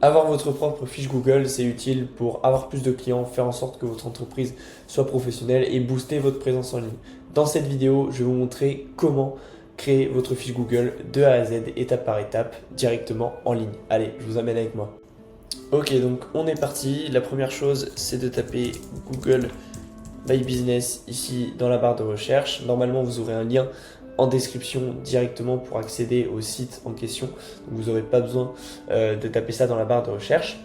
Avoir votre propre fiche Google, c'est utile pour avoir plus de clients, faire en sorte que votre entreprise soit professionnelle et booster votre présence en ligne. Dans cette vidéo, je vais vous montrer comment créer votre fiche Google de A à Z, étape par étape, directement en ligne. Allez, je vous amène avec moi. Ok, donc on est parti. La première chose, c'est de taper Google My Business ici dans la barre de recherche. Normalement, vous aurez un lien en description directement pour accéder au site en question. Donc vous n'aurez pas besoin de taper ça dans la barre de recherche.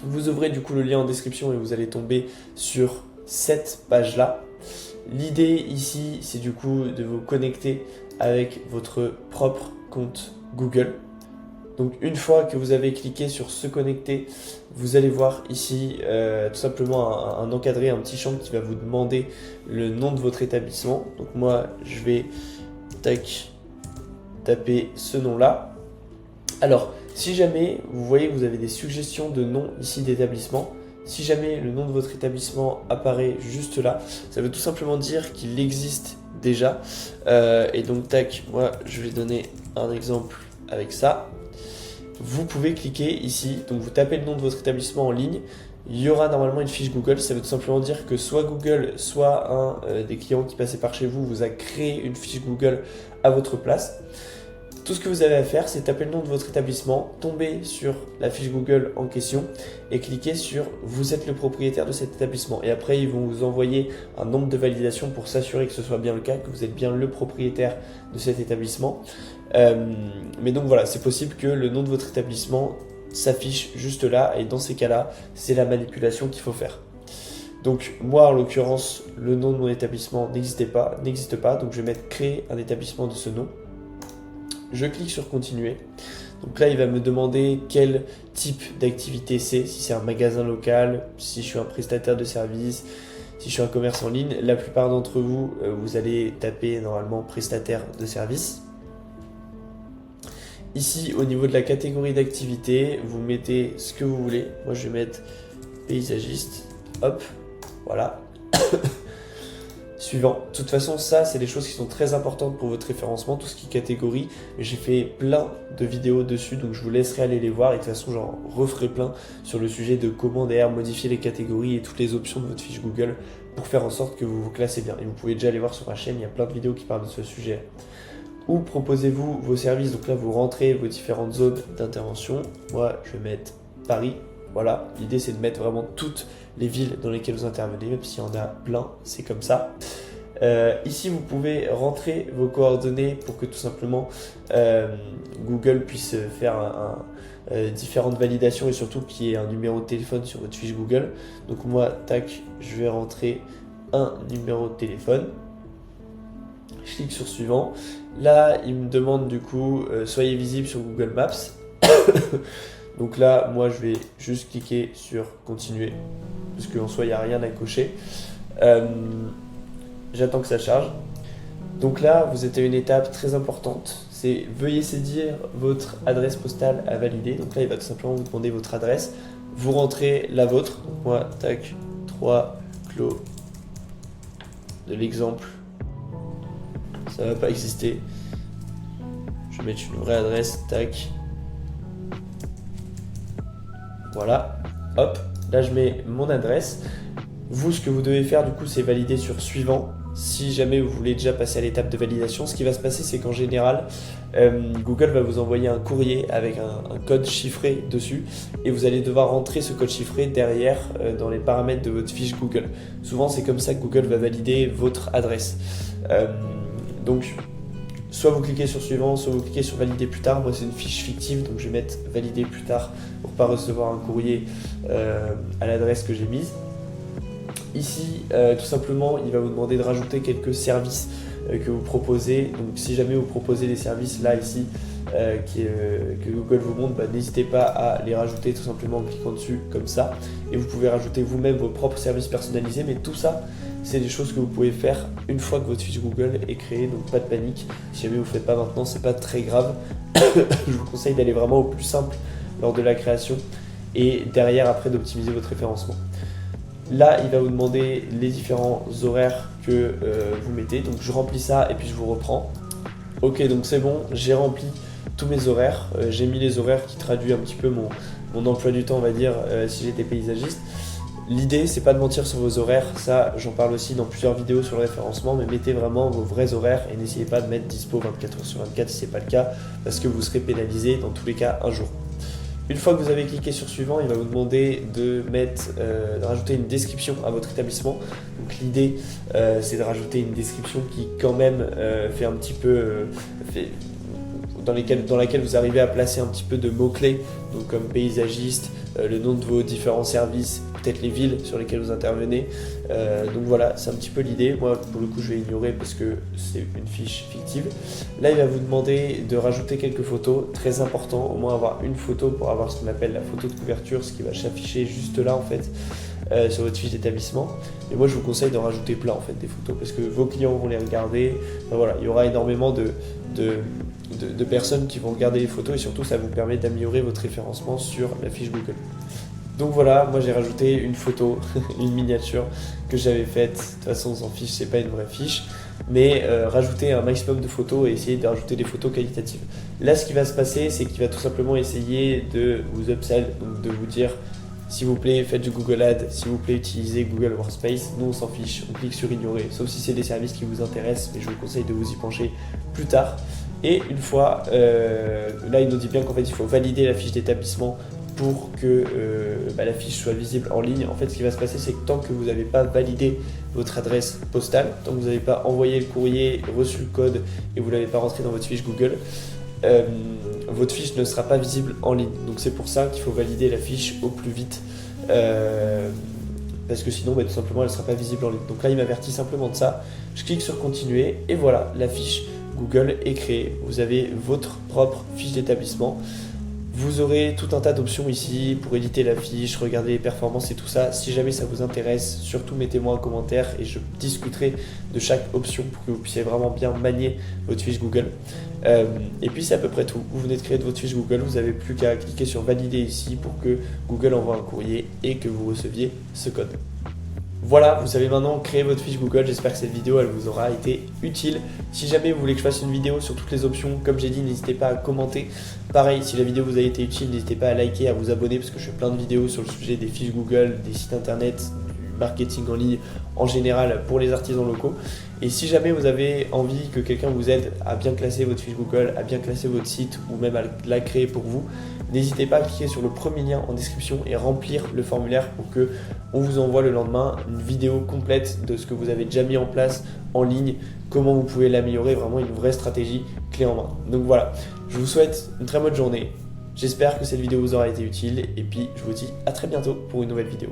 Vous ouvrez du coup le lien en description et vous allez tomber sur cette page-là. L'idée ici, c'est du coup de vous connecter avec votre propre compte Google. Donc une fois que vous avez cliqué sur se connecter, vous allez voir ici tout simplement un encadré, un petit champ qui va vous demander le nom de votre établissement. Donc moi je vais taper ce nom-là. Alors si jamais vous voyez que vous avez des suggestions de noms ici d'établissement, si jamais le nom de votre établissement apparaît juste là, ça veut tout simplement dire qu'il existe déjà. Et donc moi je vais donner un exemple avec ça. Vous pouvez cliquer ici, donc vous tapez le nom de votre établissement en ligne, il y aura normalement une fiche Google, ça veut tout simplement dire que soit Google, soit un des clients qui passait par chez vous vous a créé une fiche Google à votre place. Tout ce que vous avez à faire, c'est taper le nom de votre établissement, tomber sur la fiche Google en question et cliquer sur « Vous êtes le propriétaire de cet établissement ». Et après, ils vont vous envoyer un nombre de validations pour s'assurer que ce soit bien le cas, que vous êtes bien le propriétaire de cet établissement. Mais donc voilà, c'est possible que le nom de votre établissement s'affiche juste là et dans ces cas-là, c'est la manipulation qu'il faut faire. Donc moi, en l'occurrence, le nom de mon établissement n'existe pas, donc je vais mettre « Créer un établissement de ce nom ». Je clique sur continuer. Donc là, il va me demander quel type d'activité c'est, si c'est un magasin local, si je suis un prestataire de service, si je suis un commerce en ligne. La plupart d'entre vous, vous allez taper normalement prestataire de service. Ici, au niveau de la catégorie d'activité, vous mettez ce que vous voulez. Moi, je vais mettre paysagiste. Hop, voilà. Suivant. De toute façon, ça, c'est des choses qui sont très importantes pour votre référencement, tout ce qui est catégorie. J'ai fait plein de vidéos dessus, donc je vous laisserai aller les voir. Et de toute façon, j'en referai plein sur le sujet de comment d'ailleurs modifier les catégories et toutes les options de votre fiche Google pour faire en sorte que vous vous classez bien. Et vous pouvez déjà aller voir sur ma chaîne, il y a plein de vidéos qui parlent de ce sujet. Où proposez-vous vos services? Donc là, vous rentrez vos différentes zones d'intervention. Moi, je vais mettre Paris. Voilà, l'idée c'est de mettre vraiment toutes les villes dans lesquelles vous intervenez, même s'il y en a plein, c'est comme ça. Ici, vous pouvez rentrer vos coordonnées pour que tout simplement Google puisse faire différentes validations et surtout qu'il y ait un numéro de téléphone sur votre fiche Google. Donc moi, je vais rentrer un numéro de téléphone. Je clique sur suivant. Là, il me demande du coup, soyez visible sur Google Maps. Donc là, moi, je vais juste cliquer sur continuer, parce qu'en soi, il n'y a rien à cocher. J'attends que ça charge. Donc là, vous êtes à une étape très importante. C'est veuillez saisir votre adresse postale à valider. Donc là, il va tout simplement vous demander votre adresse. Vous rentrez la vôtre. Donc moi, 3 Clos de l'exemple. Ça va pas exister. Je vais mettre une vraie adresse. Voilà, hop, là je mets mon adresse. Vous, ce que vous devez faire du coup, c'est valider sur suivant. Si jamais vous voulez déjà passer à l'étape de validation, ce qui va se passer, c'est qu'en général, Google va vous envoyer un courrier avec un code chiffré dessus et vous allez devoir rentrer ce code chiffré derrière dans les paramètres de votre fiche Google. Souvent, c'est comme ça que Google va valider votre adresse. Donc, soit vous cliquez sur suivant, soit vous cliquez sur valider plus tard. Moi, c'est une fiche fictive, donc je vais mettre valider plus tard pour ne pas recevoir un courrier à l'adresse que j'ai mise. Ici, tout simplement, il va vous demander de rajouter quelques services que vous proposez. Donc, si jamais vous proposez des services là, ici, que Google vous montre, n'hésitez pas à les rajouter tout simplement en cliquant dessus comme ça. Et vous pouvez rajouter vous-même vos propres services personnalisés, mais tout ça, c'est des choses que vous pouvez faire une fois que votre fiche Google est créée, donc pas de panique. Si jamais vous ne le faites pas maintenant, c'est pas très grave. Je vous conseille d'aller vraiment au plus simple lors de la création et derrière après d'optimiser votre référencement. Là, il va vous demander les différents horaires que vous mettez. Donc je remplis ça et puis je vous reprends. Ok, donc c'est bon, j'ai rempli tous mes horaires. J'ai mis les horaires qui traduisent un petit peu mon emploi du temps, on va dire, si j'étais paysagiste. L'idée, c'est pas de mentir sur vos horaires, ça j'en parle aussi dans plusieurs vidéos sur le référencement, mais mettez vraiment vos vrais horaires et n'essayez pas de mettre dispo 24 heures sur 24 si c'est pas le cas, parce que vous serez pénalisé dans tous les cas un jour. Une fois que vous avez cliqué sur suivant, il va vous demander de rajouter une description à votre établissement. Donc l'idée, c'est de rajouter une description qui quand même fait un petit peu... dans laquelle vous arrivez à placer un petit peu de mots-clés, donc comme paysagiste, le nom de vos différents services, peut-être les villes sur lesquelles vous intervenez. Donc voilà, c'est un petit peu l'idée. Moi, pour le coup, je vais ignorer parce que c'est une fiche fictive. Là, il va vous demander de rajouter quelques photos, très important, au moins avoir une photo pour avoir ce qu'on appelle la photo de couverture, ce qui va s'afficher juste là en fait. Sur votre fiche d'établissement. Et moi je vous conseille d'en rajouter plein en fait des photos parce que vos clients vont les regarder. Enfin, voilà, il y aura énormément de personnes qui vont regarder les photos et surtout ça vous permet d'améliorer votre référencement sur la fiche Google. Donc voilà, moi j'ai rajouté une photo, une miniature que j'avais faite. De toute façon on s'en fiche, c'est pas une vraie fiche. Mais rajouter un maximum de photos et essayer de rajouter des photos qualitatives. Là ce qui va se passer, c'est qu'il va tout simplement essayer de vous upsell, donc de vous dire s'il vous plaît, faites du Google Ads, s'il vous plaît, utilisez Google Workspace. Nous, on s'en fiche, on clique sur ignorer, sauf si c'est des services qui vous intéressent, mais je vous conseille de vous y pencher plus tard. Et une fois, là, il nous dit bien qu'en fait, il faut valider la fiche d'établissement pour que la fiche soit visible en ligne. En fait, ce qui va se passer, c'est que tant que vous n'avez pas validé votre adresse postale, tant que vous n'avez pas envoyé le courrier, reçu le code et vous ne l'avez pas rentré dans votre fiche Google, votre fiche ne sera pas visible en ligne. Donc c'est pour ça qu'il faut valider la fiche au plus vite parce que sinon tout simplement elle ne sera pas visible en ligne. Donc là il m'avertit simplement de ça. Je clique sur continuer et voilà, la fiche Google est créée. Vous avez votre propre fiche d'établissement. Vous aurez tout un tas d'options ici pour éditer la fiche, regarder les performances et tout ça. Si jamais ça vous intéresse, surtout mettez-moi un commentaire et je discuterai de chaque option pour que vous puissiez vraiment bien manier votre fiche Google. Et puis c'est à peu près tout. Vous venez de créer votre fiche Google, vous n'avez plus qu'à cliquer sur valider ici pour que Google envoie un courrier et que vous receviez ce code. Voilà, vous savez maintenant créer votre fiche Google. J'espère que cette vidéo elle vous aura été utile. Si jamais vous voulez que je fasse une vidéo sur toutes les options, comme j'ai dit, n'hésitez pas à commenter. Pareil, si la vidéo vous a été utile, n'hésitez pas à liker, à vous abonner parce que je fais plein de vidéos sur le sujet des fiches Google, des sites internet, du marketing en ligne en général pour les artisans locaux. Et si jamais vous avez envie que quelqu'un vous aide à bien classer votre fiche Google, à bien classer votre site ou même à la créer pour vous, n'hésitez pas à cliquer sur le premier lien en description et remplir le formulaire pour que on vous envoie le lendemain une vidéo complète de ce que vous avez déjà mis en place en ligne, comment vous pouvez l'améliorer, vraiment une vraie stratégie clé en main. Donc voilà, je vous souhaite une très bonne journée. J'espère que cette vidéo vous aura été utile et puis je vous dis à très bientôt pour une nouvelle vidéo.